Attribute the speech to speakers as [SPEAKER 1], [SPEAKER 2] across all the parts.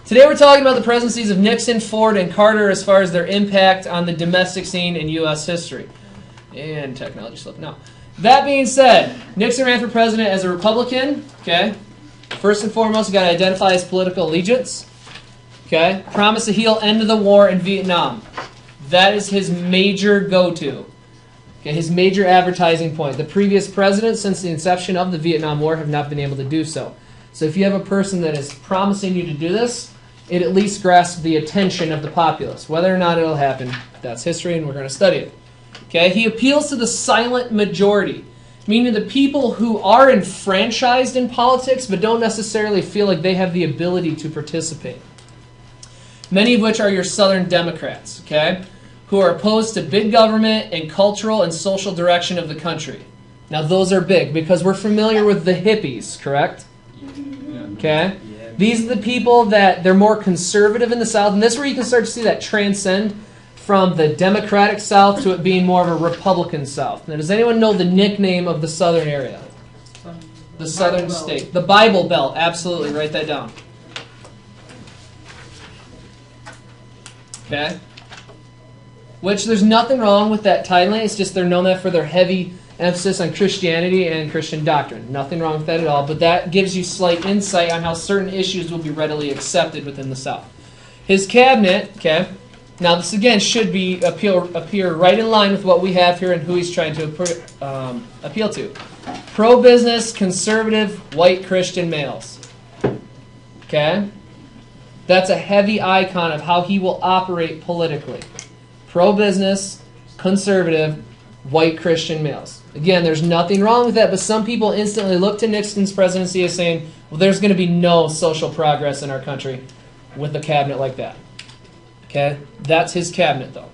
[SPEAKER 1] Today we're talking about the presidencies of Nixon, Ford, and Carter as far as their impact on the domestic scene in U.S. history. And technology slipped now. That being said, Nixon ran for president as a Republican. Okay. First and foremost, you've got to identify his political allegiance. Okay. Promise a he'll end the war in Vietnam. That is his major go-to. Okay, his major advertising point. The previous presidents since the inception of the Vietnam War have not been able to do so. So if you have a person that is promising you to do this, it at least grasps the attention of the populace. Whether or not it'll happen, that's history, and we're going to study it. Okay, he appeals to the silent majority, meaning the people who are enfranchised in politics but don't necessarily feel like they have the ability to participate. Many of which are your Southern Democrats, okay, who are opposed to big government and cultural and social direction of the country. Now, those are big because we're familiar with the hippies, correct? Okay? These are the people that they're more conservative in the South, and this is where you can start to see that transcend from the Democratic South to it being more of a Republican South. Now, does anyone know the nickname of the Southern area? The Southern state. The Bible Belt. Absolutely. Write that down. Okay? Which there's nothing wrong with that titling. It's just they're known that for their heavy emphasis on Christianity and Christian doctrine. Nothing wrong with that at all, but that gives you slight insight on how certain issues will be readily accepted within the South. His cabinet, okay, now this again should be appear right in line with what we have here and who he's trying to appeal to. Pro-business, conservative, white Christian males. Okay? That's a heavy icon of how he will operate politically. Pro-business, conservative, white Christian males. Again, there's nothing wrong with that, but some people instantly look to Nixon's presidency as saying, well, there's going to be no social progress in our country with a cabinet like that. Okay? That's his cabinet, though.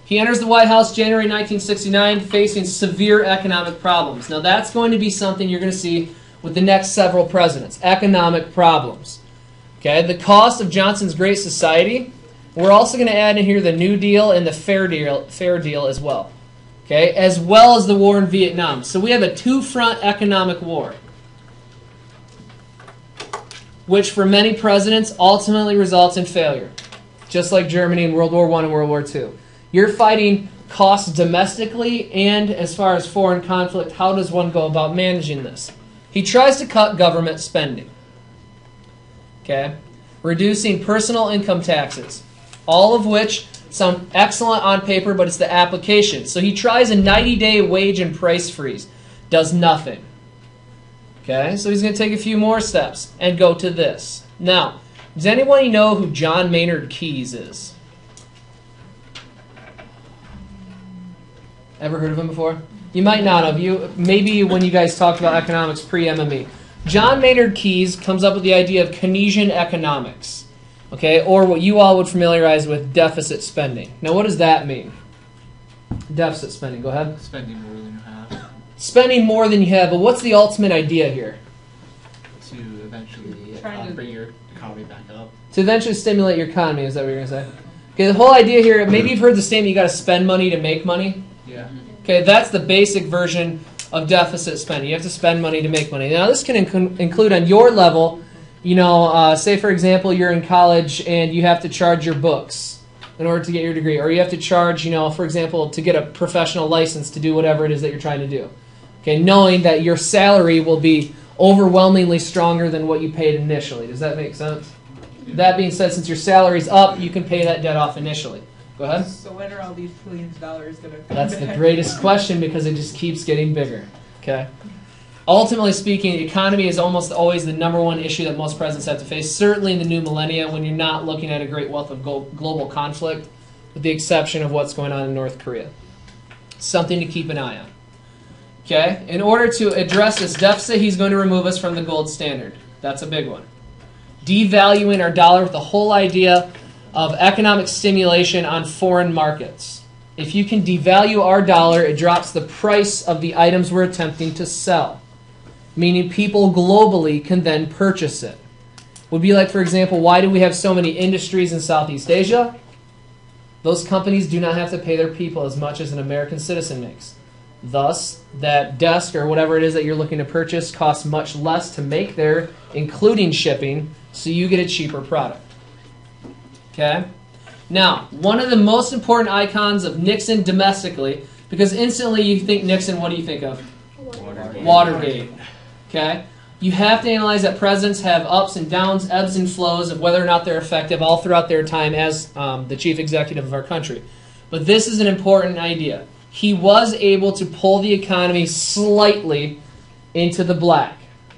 [SPEAKER 1] He enters the White House January 1969 facing severe economic problems. Now, that's going to be something you're going to see with the next several presidents. Economic problems. Okay? The cost of Johnson's Great Society. We're also going to add in here the New Deal and the Fair Deal as well. Okay, as well as the war in Vietnam. So we have a two-front economic war, which for many presidents ultimately results in failure, just like Germany in World War I and World War II. You're fighting costs domestically and as far as foreign conflict. How does one go about managing this? He tries to cut government spending. Okay, reducing personal income taxes, all of which sound excellent on paper, but it's the application. So he tries a 90-day wage and price freeze. Does nothing. Okay, so he's going to take a few more steps and go to this. Now, does anyone know who John Maynard Keyes is? Ever heard of him before? You might not have. Maybe when you guys talked about economics pre-MME. John Maynard Keyes comes up with the idea of Keynesian economics. Okay, or what you all would familiarize with deficit spending. Now, what does that mean? Deficit spending, go ahead.
[SPEAKER 2] Spending more than you have.
[SPEAKER 1] Spending more than you have, but what's the ultimate idea here?
[SPEAKER 2] To eventually bring your economy back up.
[SPEAKER 1] To eventually stimulate your economy, is that what you're going to say? Okay, the whole idea here, maybe you've heard the statement, you got to spend money to make money.
[SPEAKER 2] Yeah.
[SPEAKER 1] Okay, that's the basic version of deficit spending. You have to spend money to make money. Now, this can include on your level. You know, say for example, you're in college and you have to charge your books in order to get your degree. Or you have to charge, you know, for example, to get a professional license to do whatever it is that you're trying to do. Okay, knowing that your salary will be overwhelmingly stronger than what you paid initially. Does that make sense? That being said, since your salary's up, you can pay that debt off initially. Go ahead.
[SPEAKER 3] So when are all these trillions of dollars going to come
[SPEAKER 1] That's
[SPEAKER 3] back?
[SPEAKER 1] the greatest question because it just keeps getting bigger. Okay. Ultimately speaking, the economy is almost always the number one issue that most presidents have to face, certainly in the new millennia when you're not looking at a great wealth of global conflict, with the exception of what's going on in North Korea. Something to keep an eye on. Okay? In order to address this deficit, he's going to remove us from the gold standard. That's a big one. Devaluing our dollar with the whole idea of economic stimulation on foreign markets. If you can devalue our dollar, it drops the price of the items we're attempting to sell, meaning people globally can then purchase it. Would be like, for example, why do we have so many industries in Southeast Asia? Those companies do not have to pay their people as much as an American citizen makes. Thus, that desk or whatever it is that you're looking to purchase costs much less to make there, including shipping, so you get a cheaper product. Okay? Now, one of the most important icons of Nixon domestically, because instantly you think Nixon, what do you think of? Watergate. Okay? You have to analyze that presidents have ups and downs, ebbs and flows of whether or not they're effective all throughout their time as the chief executive of our country. But this is an important idea. He was able to pull the economy slightly into the black,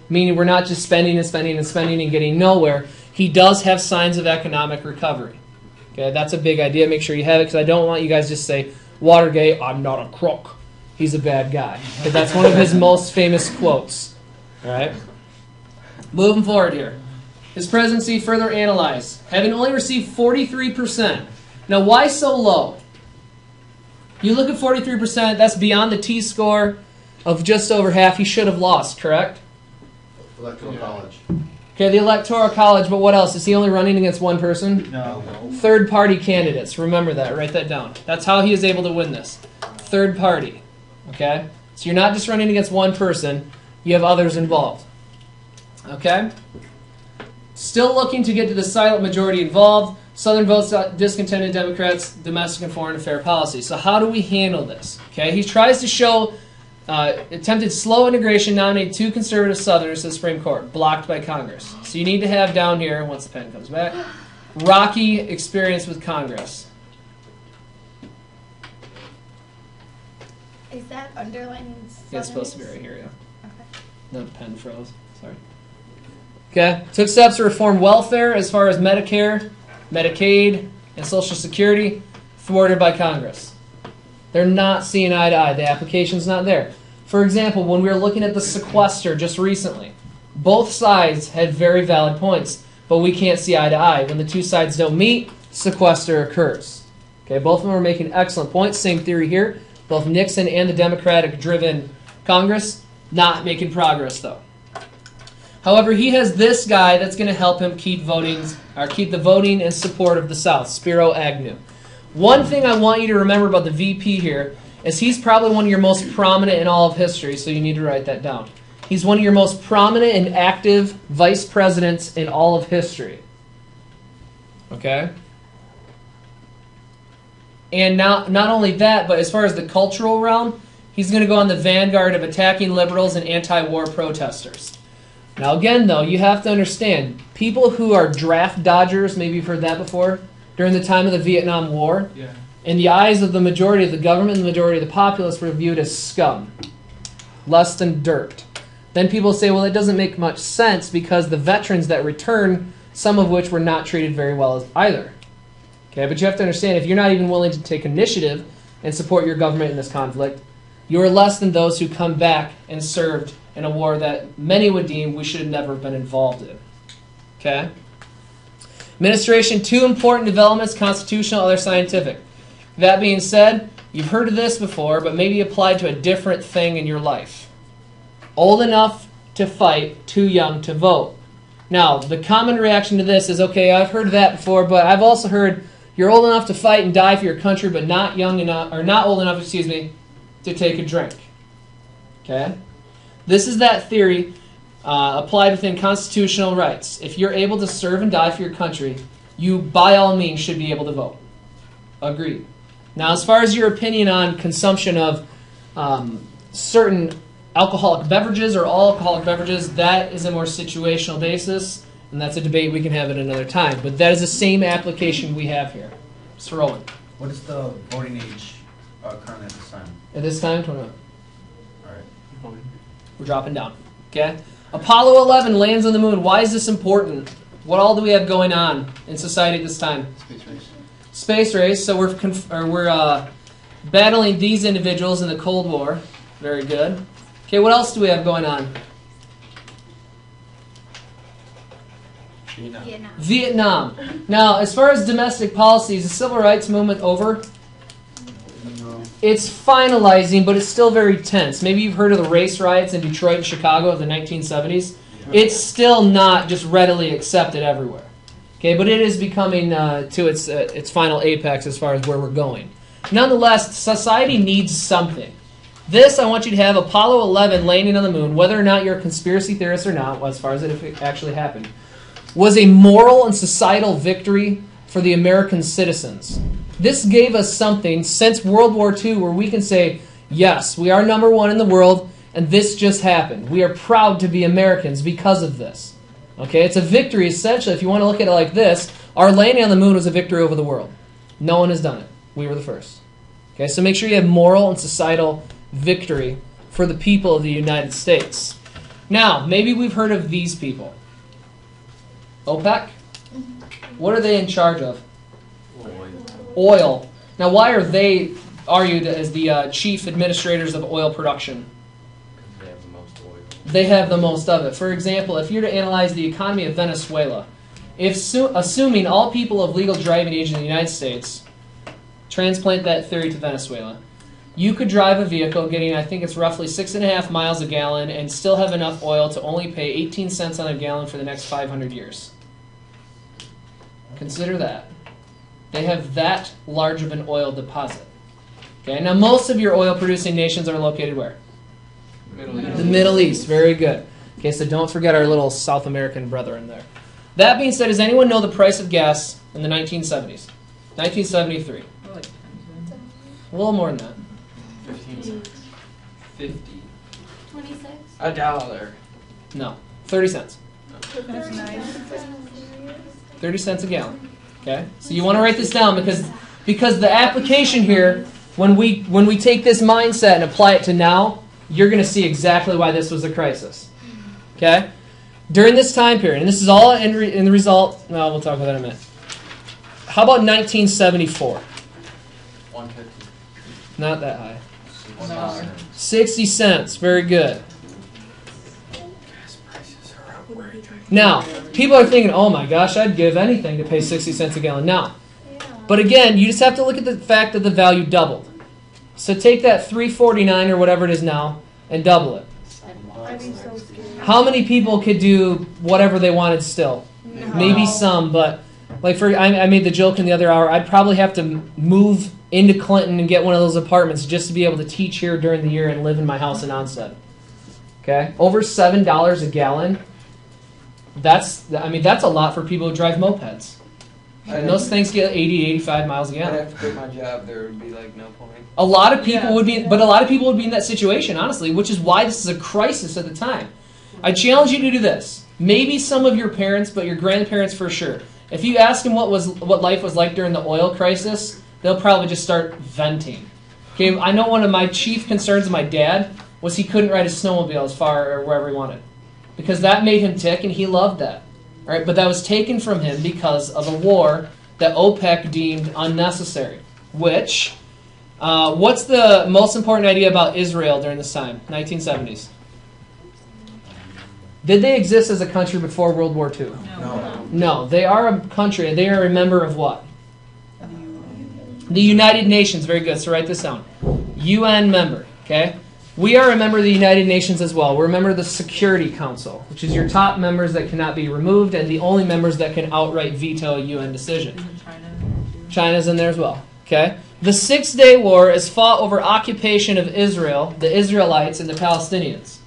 [SPEAKER 1] meaning we're not just spending and spending and spending and getting nowhere. He does have signs of economic recovery. Okay, that's a big idea. Make sure you have it, because I don't want you guys to just say, Watergate, I'm not a crook. He's a bad guy. Because that's one of his most famous quotes. All right? Moving forward here. His presidency further analyzed. Having only received 43%. Now, why so low? You look at 43%, that's beyond the T-score of just over half. He should have lost, correct?
[SPEAKER 4] Electoral college.
[SPEAKER 1] Okay, the Electoral College, but what else? Is he only running against one person?
[SPEAKER 4] No.
[SPEAKER 1] Third-party candidates. Remember that. Write that down. That's how he is able to win this. Third party. Okay? So you're not just running against one person. You have others involved. Okay? Still looking to get to the silent majority involved. Southern votes discontented Democrats, domestic and foreign affair policy. So how do we handle this? Okay? He tries to show attempted slow integration, nominated 2 conservative Southerners to the Supreme Court, blocked by Congress. So you need to have down here, once the pen comes back, rocky experience with Congress.
[SPEAKER 5] Is that underlining Southerners?
[SPEAKER 1] Yeah, it's supposed to be right here, yeah.
[SPEAKER 5] Okay.
[SPEAKER 1] The pen froze. Sorry. Okay. Took steps to reform welfare as far as Medicare, Medicaid, and Social Security, thwarted by Congress. They're not seeing eye to eye. The application's not there. For example, when we were looking at the sequester just recently, both sides had very valid points, but we can't see eye to eye. When the two sides don't meet, sequester occurs. Okay, both of them are making excellent points. Same theory here. Both Nixon and the Democratic-driven Congress not making progress, though. However, he has this guy that's going to help him keep the voting and support of the South, Spiro Agnew. One thing I want you to remember about the VP here is he's probably one of your most prominent in all of history, so you need to write that down. He's one of your most prominent and active vice presidents in all of history. Okay? And not only that, but as far as the cultural realm, he's going to go on the vanguard of attacking liberals and anti-war protesters. Now again, though, you have to understand, people who are draft dodgers, maybe you've heard that before, during the time of the Vietnam War, in the eyes of the majority of the government and the majority of the populace, were viewed as scum, less than dirt. Then people say, well, it doesn't make much sense because the veterans that return, some of which were not treated very well either. Okay, but you have to understand, if you're not even willing to take initiative and support your government in this conflict, you are less than those who come back and served in a war that many would deem we should have never been involved in. Okay? Administration, 2 important developments, constitutional, other scientific. That being said, you've heard of this before, but maybe applied to a different thing in your life. Old enough to fight, too young to vote. Now, the common reaction to this is, okay, I've heard that before, but I've also heard you're old enough to fight and die for your country, but not young enough, or not old enough, to take a drink. Okay? This is that theory applied within constitutional rights. If you're able to serve and die for your country, you, by all means, should be able to vote. Agreed. Now, as far as your opinion on consumption of certain alcoholic beverages or all alcoholic beverages, that is a more situational basis, and that's a debate we can have at another time. But that is the same application we have here. Mr. Rowan.
[SPEAKER 4] What is the voting age currently at this time?
[SPEAKER 1] At this time, 21.
[SPEAKER 4] All right.
[SPEAKER 1] We're dropping down. Okay? Apollo 11 lands on the moon. Why is this important? What all do we have going on in society at this time?
[SPEAKER 2] Space race.
[SPEAKER 1] Space race. So we're battling these individuals in the Cold War. Very good. Okay, what else do we have going on? Vietnam. Now, as far as domestic policy, is the civil rights movement over?
[SPEAKER 4] No.
[SPEAKER 1] It's finalizing, but it's still very tense. Maybe you've heard of the race riots in Detroit and Chicago of the 1970s. It's still not just readily accepted everywhere. Okay, but it is becoming to its final apex as far as where we're going. Nonetheless, society needs something. This, I want you to have Apollo 11 landing on the moon, whether or not you're a conspiracy theorist or not, as far as it actually happened, was a moral and societal victory for the American citizens. This gave us something since World War II where we can say, yes, we are number one in the world, and this just happened. We are proud to be Americans because of this. Okay, it's a victory, essentially. If you want to look at it like this, our landing on the moon was a victory over the world. No one has done it. We were the first. Okay, so make sure you have moral and societal victory for the people of the United States. Now, maybe we've heard of these people. OPEC? What are they in charge of? Oil. Now, why are they argued as the chief administrators of oil production?
[SPEAKER 5] They have the most oil.
[SPEAKER 1] They have the most of it. For example, if you're to analyze the economy of Venezuela, assuming all people of legal driving age in the United States, transplant that theory to Venezuela, you could drive a vehicle getting, I think it's roughly 6.5 miles a gallon and still have enough oil to only pay 18 cents on a gallon for the next 500 years. Consider that. They have that large of an oil deposit. Okay, now most of your oil-producing nations are located where?
[SPEAKER 2] Middle East.
[SPEAKER 1] The Middle East. Very good. Okay, so don't forget our little South American brethren there. That being said, does anyone know the price of gas in the 1970s? 1973.
[SPEAKER 3] Like 10 cents.
[SPEAKER 1] A little more than that.
[SPEAKER 2] 15 cents. 50.
[SPEAKER 6] 26.
[SPEAKER 2] $1.
[SPEAKER 1] No. 30 cents.
[SPEAKER 3] That's nice.
[SPEAKER 1] 30 cents a gallon. Okay? So you want to write this down because the application here, when we take this mindset and apply it to now, you're going to see exactly why this was a crisis. Okay? During this time period, and this is all in the result, well, we'll talk about that in a minute. How about 1974?
[SPEAKER 2] 150.
[SPEAKER 1] Not that high.
[SPEAKER 3] No.
[SPEAKER 1] 60 cents. Very good.
[SPEAKER 5] Gas prices are outrageous.
[SPEAKER 1] Now, people are thinking, oh my gosh, I'd give anything to pay 60 cents a gallon. Now, but again, you just have to look at the fact that the value doubled. So take that $3.49 or whatever it is now and double it.
[SPEAKER 6] I'd be so scared.
[SPEAKER 1] How many people could do whatever they wanted still?
[SPEAKER 6] No.
[SPEAKER 1] Maybe some, but like I made the joke in the other hour, I'd probably have to move into Clinton and get one of those apartments just to be able to teach here during the year and live in my house in Onstead. Okay? Over $7 a gallon. That's a lot for people who drive mopeds. And those things get 80, 85 miles a
[SPEAKER 5] I'd
[SPEAKER 1] gallon.
[SPEAKER 5] have to quit my job. There would be like no point.
[SPEAKER 1] A lot of people
[SPEAKER 3] Yeah.
[SPEAKER 1] would be, but a lot of people would be in that situation, honestly, which is why this is a crisis at the time. I challenge you to do this. Maybe some of your parents, but your grandparents for sure. If you ask them what life was like during the oil crisis, they'll probably just start venting. Okay, I know one of my chief concerns of my dad was he couldn't ride his snowmobile as far or wherever he wanted, because that made him tick, and he loved that. All right, but that was taken from him because of a war that OPEC deemed unnecessary. Which, what's the most important idea about Israel during this time, 1970s? Did they exist as a country before World War II?
[SPEAKER 4] No.
[SPEAKER 1] No, they are a country, and they are a member of what? The United Nations. Very good, so write this down. UN member, okay? We are a member of the United Nations as well. We're a member of the Security Council, which is your top members that cannot be removed and the only members that can outright veto a UN decision.
[SPEAKER 3] Isn't China?
[SPEAKER 1] China's in there as well, okay? The 6-Day War is fought over occupation of Israel, the Israelites, and the Palestinians.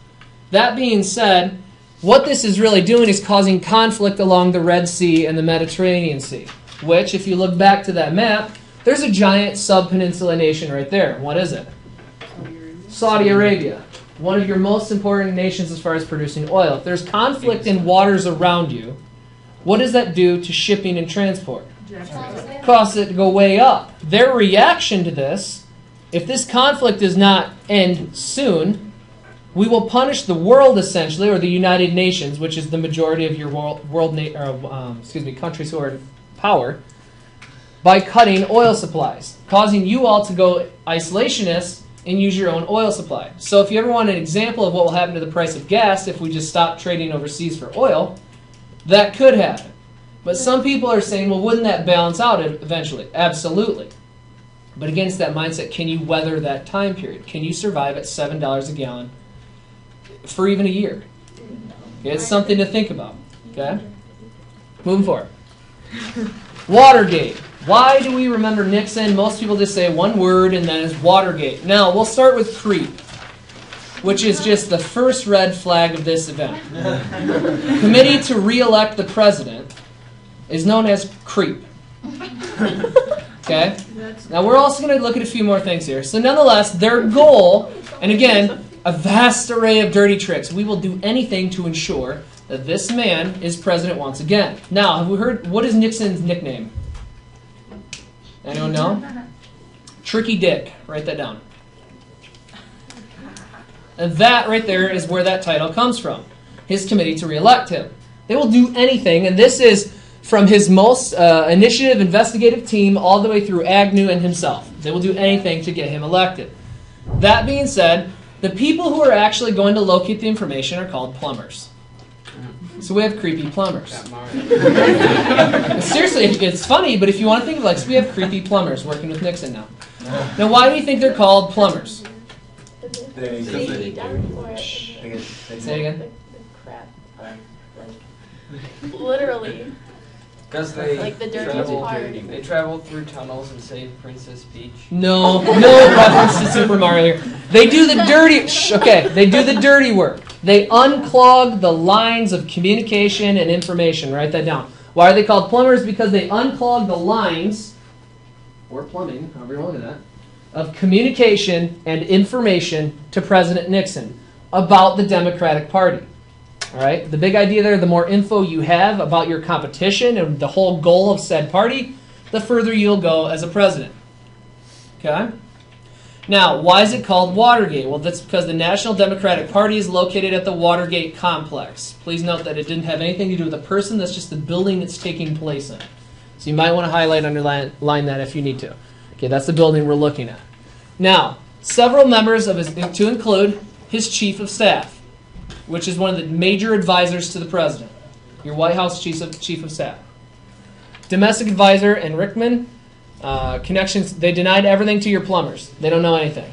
[SPEAKER 1] That being said, what this is really doing is causing conflict along the Red Sea and the Mediterranean Sea, which, if you look back to that map, there's a giant sub-peninsula nation right there. What is it? Saudi Arabia, one of your most important nations as far as producing oil. If there's conflict in waters around you, what does that do to shipping and transport? Cause it to go way up. Their reaction to this, if this conflict does not end soon, we will punish the world essentially, or the United Nations, which is the majority of your countries who are in power, by cutting oil supplies, causing you all to go isolationist and use your own oil supply. So if you ever want an example of what will happen to the price of gas if we just stop trading overseas for oil, that could happen. But some people are saying, well, wouldn't that balance out eventually? Absolutely. But against that mindset, can you weather that time period? Can you survive at $7 a gallon for even a year? Okay, it's something to think about. Okay? Moving forward. Watergate. Why do we remember Nixon? Most people just say one word and then it's Watergate. Now, we'll start with creep, which is just the first red flag of this event. Committee to re-elect the president is known as creep. Okay? Now we're also going to look at a few more things here. So nonetheless, their goal, and again, a vast array of dirty tricks. We will do anything to ensure that this man is president once again. Now, have we heard, what is Nixon's nickname? Anyone know? Tricky Dick. Write that down. And that right there is where that title comes from. His committee to re-elect him. They will do anything, and this is from his most initiative, investigative team all the way through Agnew and himself. They will do anything to get him elected. That being said, the people who are actually going to locate the information are called plumbers. So we have creepy plumbers. Seriously, it's funny, but if you want to think of it, so we have creepy plumbers working with Nixon now. Now, why do you think they're called plumbers?
[SPEAKER 6] Say it
[SPEAKER 1] again.
[SPEAKER 6] The crap. Literally.
[SPEAKER 5] Because they
[SPEAKER 6] Like the dirty part.
[SPEAKER 5] They traveled through tunnels and saved Princess Peach.
[SPEAKER 1] No reference to Super Mario here. They do the dirty. They do the dirty work. They unclog the lines of communication and information. Write that down. Why are they called plumbers? Because they unclog the lines, or plumbing, however you want to look at that, of communication and information to President Nixon about the Democratic Party. All right. The big idea there: the more info you have about your competition and the whole goal of said party, the further you'll go as a president. Okay. Now, why is it called Watergate? Well, that's because the National Democratic Party is located at the Watergate complex. Please note that it didn't have anything to do with the person. That's just the building it's taking place in. So you might want to highlight, underline that if you need to. Okay, that's the building we're looking at. Now, several members of his, to include his chief of staff, which is one of the major advisors to the president. Your White House chief of staff. Domestic advisor and Rickman. Connections, they denied everything to your plumbers. They don't know anything,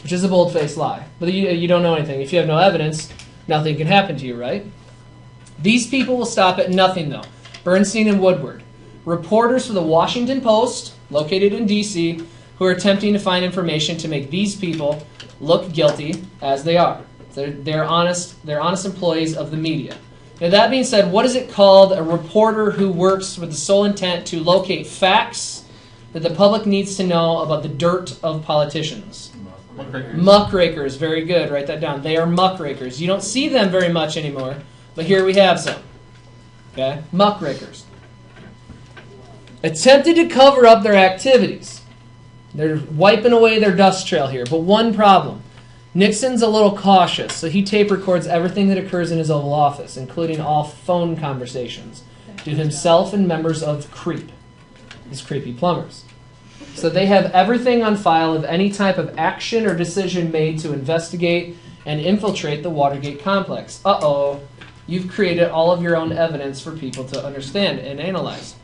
[SPEAKER 1] which is a bold-faced lie. But you don't know anything. If you have no evidence, nothing can happen to you, right? These people will stop at nothing, though. Bernstein and Woodward. Reporters for the Washington Post, located in D.C., who are attempting to find information to make these people look guilty as they are. They're honest employees of the media. Now, that being said, what is it called? A reporter who works with the sole intent to locate facts that the public needs to know about the dirt of politicians. Muckrakers. Very good. Write that down. They are muckrakers. You don't see them very much anymore, but here we have some. Okay? Muckrakers. Attempted to cover up their activities. They're wiping away their dust trail here, but one problem. Nixon's a little cautious, so he tape records everything that occurs in his Oval Office, including all phone conversations, to himself and members of CREEP, his creepy plumbers. So they have everything on file of any type of action or decision made to investigate and infiltrate the Watergate complex. Uh-oh, you've created all of your own evidence for people to understand and analyze.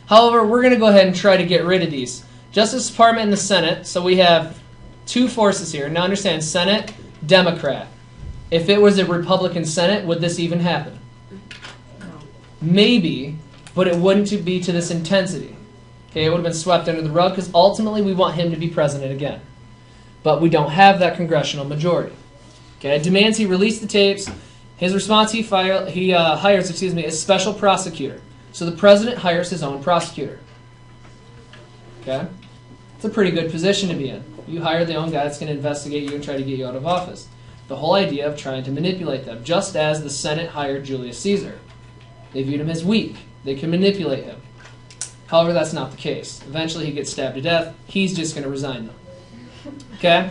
[SPEAKER 1] However, we're going to go ahead and try to get rid of these. Justice Department and the Senate, so we have two forces here. Now understand, Senate, Democrat. If it was a Republican Senate, would this even happen? Maybe, but it wouldn't be to this intensity. Okay, it would have been swept under the rug because ultimately we want him to be president again. But we don't have that congressional majority. Okay, demands he release the tapes. His response, he hires a special prosecutor. So the president hires his own prosecutor. Okay? It's a pretty good position to be in. You hire the own guy that's going to investigate you and try to get you out of office. The whole idea of trying to manipulate them, just as the Senate hired Julius Caesar. They viewed him as weak. They can manipulate him. However, that's not the case. Eventually he gets stabbed to death. He's just going to resign them. Okay?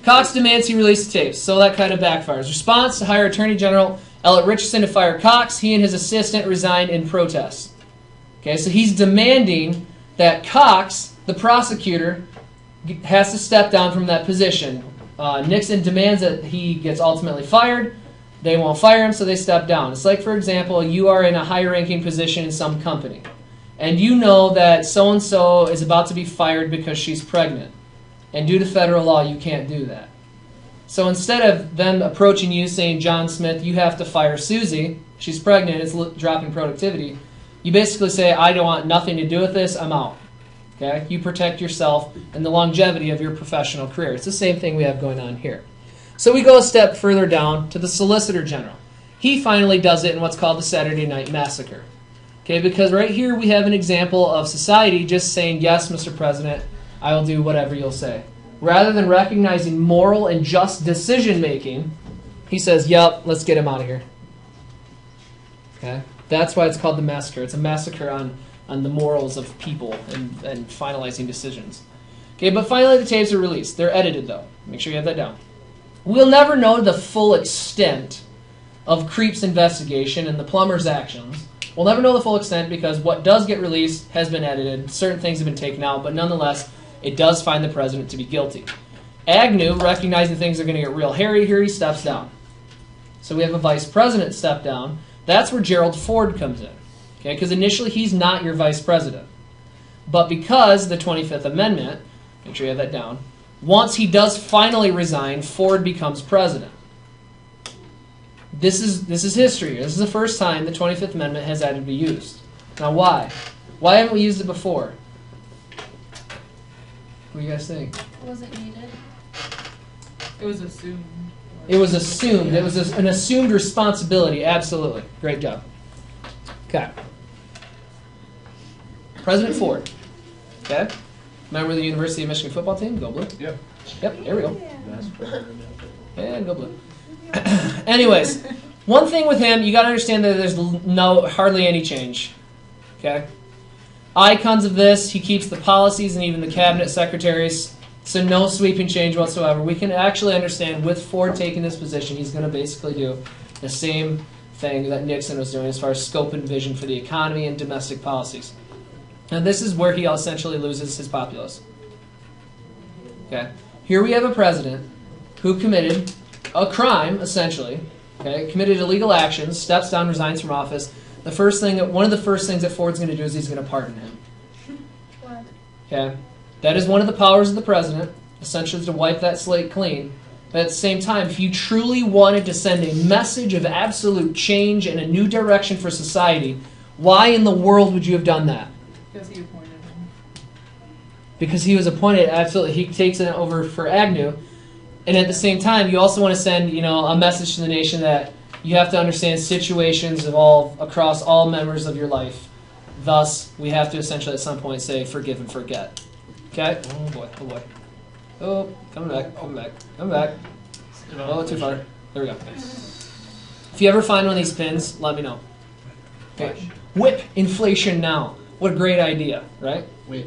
[SPEAKER 1] Cox demands he release the tapes, so that kind of backfires. Response to hire Attorney General Elliot Richardson to fire Cox. He and his assistant resigned in protest. Okay, so he's demanding that Cox, the prosecutor, has to step down from that position. Nixon demands that he gets ultimately fired. They won't fire him, so they step down. It's like, for example, you are in a high-ranking position in some company, and you know that so-and-so is about to be fired because she's pregnant. And due to federal law, you can't do that. So instead of them approaching you saying, John Smith, you have to fire Susie, she's pregnant, it's dropping productivity, you basically say, I don't want nothing to do with this, I'm out. Okay? You protect yourself and the longevity of your professional career. It's the same thing we have going on here. So we go a step further down to the Solicitor General. He finally does it in what's called the Saturday Night Massacre. Okay, because right here we have an example of society just saying, yes, Mr. President, I will do whatever you'll say. Rather than recognizing moral and just decision-making, he says, yep, let's get him out of here. Okay, that's why it's called the massacre. It's a massacre on the morals of people and finalizing decisions. Okay, but finally the tapes are released. They're edited, though. Make sure you have that down. We'll never know the full extent of Creep's investigation and the plumber's actions. We'll never know the full extent because what does get released has been edited. Certain things have been taken out, but nonetheless, it does find the president to be guilty. Agnew, recognizing things are going to get real hairy here, he steps down. So we have a vice president step down. That's where Gerald Ford comes in. Okay, because initially he's not your vice president. But because the 25th Amendment, make sure you have that down, once he does finally resign, Ford becomes president. This is history. This is the first time the 25th Amendment has had to be used. Now why? Why haven't we used it before? What do you guys think?
[SPEAKER 3] It wasn't needed.
[SPEAKER 7] It was assumed.
[SPEAKER 1] It was assumed. It was an assumed responsibility. Absolutely. Great job. Okay. President Ford. Okay. Member of the University of Michigan football team. Go Blue.
[SPEAKER 4] Yep.
[SPEAKER 1] Yep. There we go. And go Blue. Anyways, one thing with him, you got to understand that there's hardly any change. Okay. Icons of this, he keeps the policies and even the cabinet secretaries. So no sweeping change whatsoever. We can actually understand with Ford taking this position, he's going to basically do the same thing that Nixon was doing as far as scope and vision for the economy and domestic policies. And this is where he essentially loses his populace. Okay. Here we have a president who committed a crime, essentially. Okay. Committed illegal actions, steps down, resigns from office. One of the first things that Ford's going to do is he's going to pardon him.
[SPEAKER 3] What?
[SPEAKER 1] Okay. That is one of the powers of the president, essentially to wipe that slate clean. But at the same time, if you truly wanted to send a message of absolute change and a new direction for society, why in the world would you have done that?
[SPEAKER 7] Because he appointed him.
[SPEAKER 1] Because he was appointed, absolutely. He takes it over for Agnew. And at the same time, you also want to send, a message to the nation that you have to understand situations across all members of your life. Thus, we have to essentially at some point say, forgive and forget. Okay? Oh boy, oh boy. Oh, coming back. Oh, too far. There we go. If you ever find one of these pins, let me know. Okay. Whip inflation now. What a great idea, right?
[SPEAKER 2] Wait.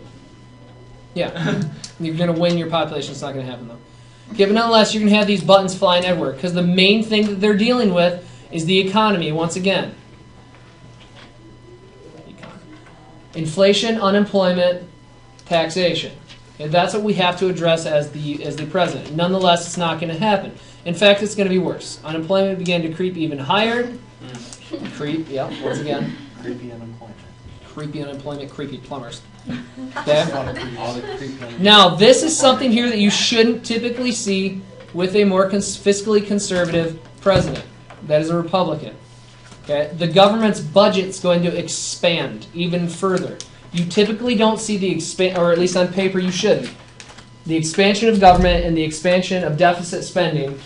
[SPEAKER 1] Yeah. You're going to win your population. It's not going to happen, though. Okay, but nonetheless, you're going to have these buttons flying everywhere because the main thing that they're dealing with is the economy, once again. Inflation, unemployment, taxation. Okay, that's what we have to address as the president. Nonetheless, it's not going to happen. In fact, it's going to be worse. Unemployment began to creep even higher. Creep, yeah, once again.
[SPEAKER 2] Creepy unemployment.
[SPEAKER 1] Creepy unemployment, creepy plumbers. Okay? Now, this is something here that you shouldn't typically see with a more fiscally conservative president. That is a Republican. Okay? The government's budget's going to expand even further. You typically don't see the or at least on paper you shouldn't. The expansion of government and the expansion of deficit spending.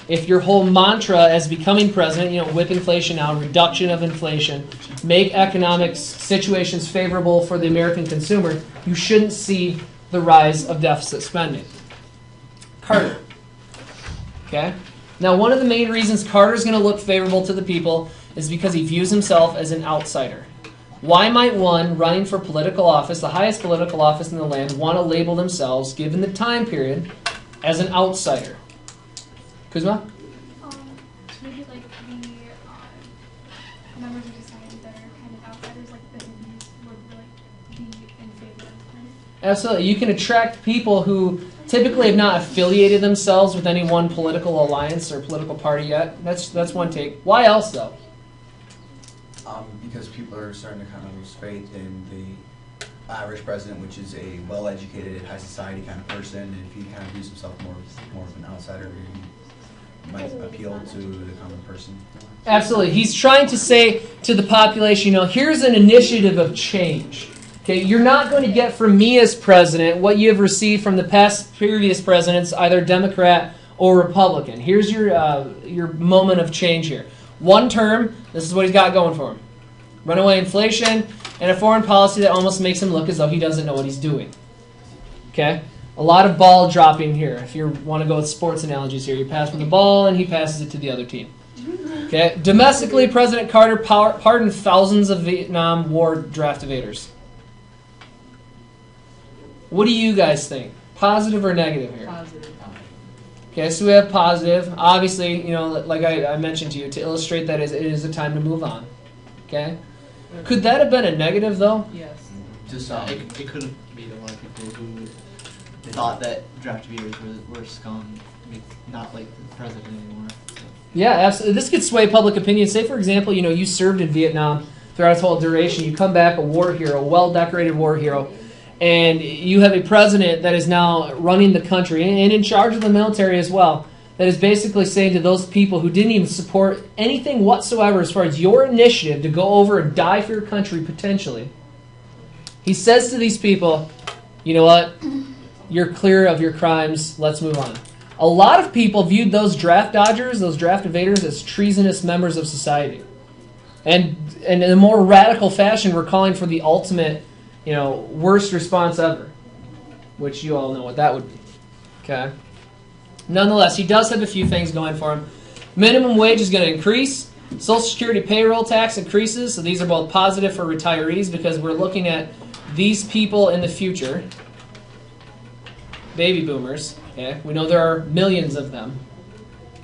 [SPEAKER 1] If your whole mantra as becoming president, whip inflation now, reduction of inflation, make economic situations favorable for the American consumer, you shouldn't see the rise of deficit spending. Carter. Okay? Now, one of the main reasons Carter's going to look favorable to the people is because he views himself as an outsider. Why might one running for political office, the highest political office in the land, want to label themselves, given the time period, as an outsider? Kuzma?
[SPEAKER 3] Maybe like the members of society that are kind of outsiders, like the Indians, would like be in favor of it.
[SPEAKER 1] Absolutely. You can attract people who typically have not affiliated themselves with any one political alliance or political party yet. That's one take. Why else, though?
[SPEAKER 4] Because people are starting to kind of lose faith in the average president, which is a well-educated, high society kind of person, and if he kind of views himself more of an outsider, he might appeal to the common person.
[SPEAKER 1] Absolutely. He's trying to say to the population, here's an initiative of change. Okay, you're not going to get from me as president what you have received from the previous presidents, either Democrat or Republican. Here's your moment of change here. One term, this is what he's got going for him. runaway inflation, and a foreign policy that almost makes him look as though he doesn't know what he's doing. Okay? A lot of ball dropping here. If you want to go with sports analogies here, you pass him the ball and he passes it to the other team. Okay? Domestically, President Carter pardoned thousands of Vietnam War draft evaders. What do you guys think? Positive or negative here?
[SPEAKER 7] Positive.
[SPEAKER 1] Okay, so we have positive. Obviously, you know, like I mentioned to you, to illustrate that it is a time to move on. Okay? Could that have been a negative, though?
[SPEAKER 7] Yes.
[SPEAKER 2] Just it could have made a lot of people who thought that draft evaders were scum, not like the president anymore. So.
[SPEAKER 1] Yeah, absolutely. This could sway public opinion. Say, for example, you know, you served in Vietnam throughout its whole duration. You come back a war hero, a well-decorated war hero, and you have a president that is now running the country and in charge of the military as well, that is basically saying to those people who didn't even support anything whatsoever as far as your initiative to go over and die for your country potentially, he says to these people, you know what, you're clear of your crimes, let's move on. A lot of people viewed those draft dodgers, those draft evaders, as treasonous members of society. And in a more radical fashion, we're calling for the ultimate, you know, worst response ever, which you all know what that would be. Okay. Nonetheless, he does have a few things going for him. Minimum wage is going to increase. Social Security payroll tax increases. So these are both positive for retirees because we're looking at these people in the future. Baby boomers. Okay. We know there are millions of them.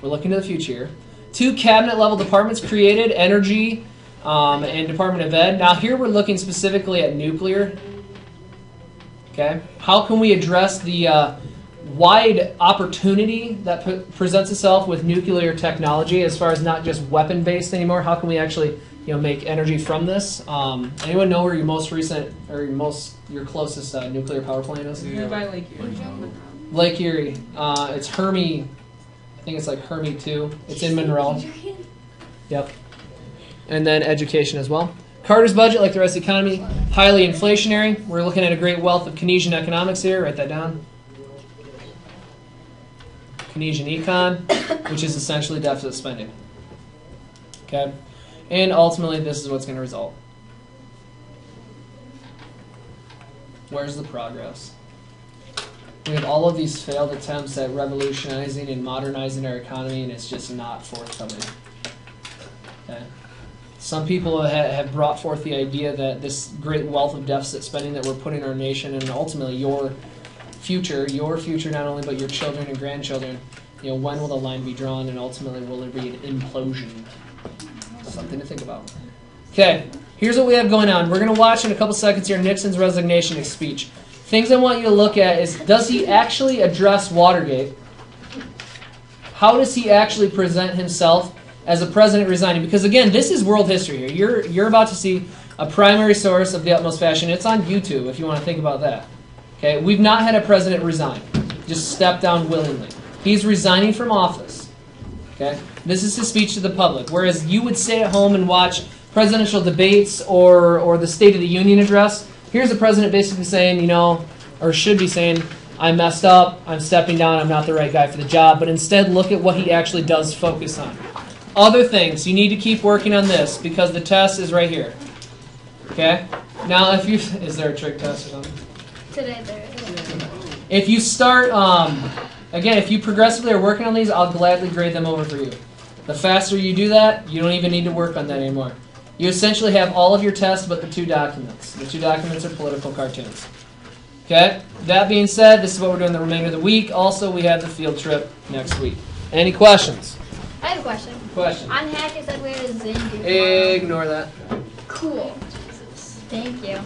[SPEAKER 1] We're looking to the future here. 2 cabinet-level departments created, energy and Department of Ed. Now here we're looking specifically at nuclear. Okay. How can we address the wide opportunity that presents itself with nuclear technology as far as not just weapon-based anymore? How can we actually, you know, make energy from this? Anyone know where your most recent or your closest nuclear power plant is?
[SPEAKER 7] Nearby Lake Erie.
[SPEAKER 1] Lake Erie. It's Hermie. I think it's like Hermie 2. It's in Monroe. Yep. And then education as well. Carter's budget, like the rest of the economy, highly inflationary. We're looking at a great wealth of Keynesian economics here. Write that down. Keynesian econ, which is essentially deficit spending. Okay? And ultimately, this is what's going to result. Where's the progress? We have all of these failed attempts at revolutionizing and modernizing our economy, and it's just not forthcoming. Okay? Some people have brought forth the idea that this great wealth of deficit spending that we're putting our nation and ultimately your future not only, but your children and grandchildren, you know, when will the line be drawn and ultimately will there be an implosion? Something to think about. Okay, here's what we have going on. We're going to watch in a couple seconds here Nixon's resignation speech. Things I want you to look at is, does he actually address Watergate? How does he actually present himself as a president resigning? Because again, this is world history here. You're about to see a primary source of the utmost fashion. It's on YouTube if you want to think about that. Okay, we've not had a president resign, just step down willingly. He's resigning from office. Okay, this is his speech to the public. Whereas you would sit at home and watch presidential debates or the State of the Union address, here's the president basically saying, you know, or should be saying, I messed up, I'm stepping down, I'm not the right guy for the job. But instead, look at what he actually does focus on. Other things, you need to keep working on this because the test is right here. Okay? Now, if you, is there a trick test or something?
[SPEAKER 3] Today there is.
[SPEAKER 1] If you start, again, if you progressively are working on these, I'll gladly grade them over for you. The faster you do that, you don't even need to work on that anymore. You essentially have all of your tests but the 2 documents. The 2 documents are political cartoons. Okay? That being said, this is what we're doing the remainder of the week. Also, we have the field trip next week. Any questions?
[SPEAKER 3] I have a question.
[SPEAKER 1] Question.
[SPEAKER 3] On Hack, it said we had a Zen do tomorrow.
[SPEAKER 1] Ignore that.
[SPEAKER 3] Cool. Thank you.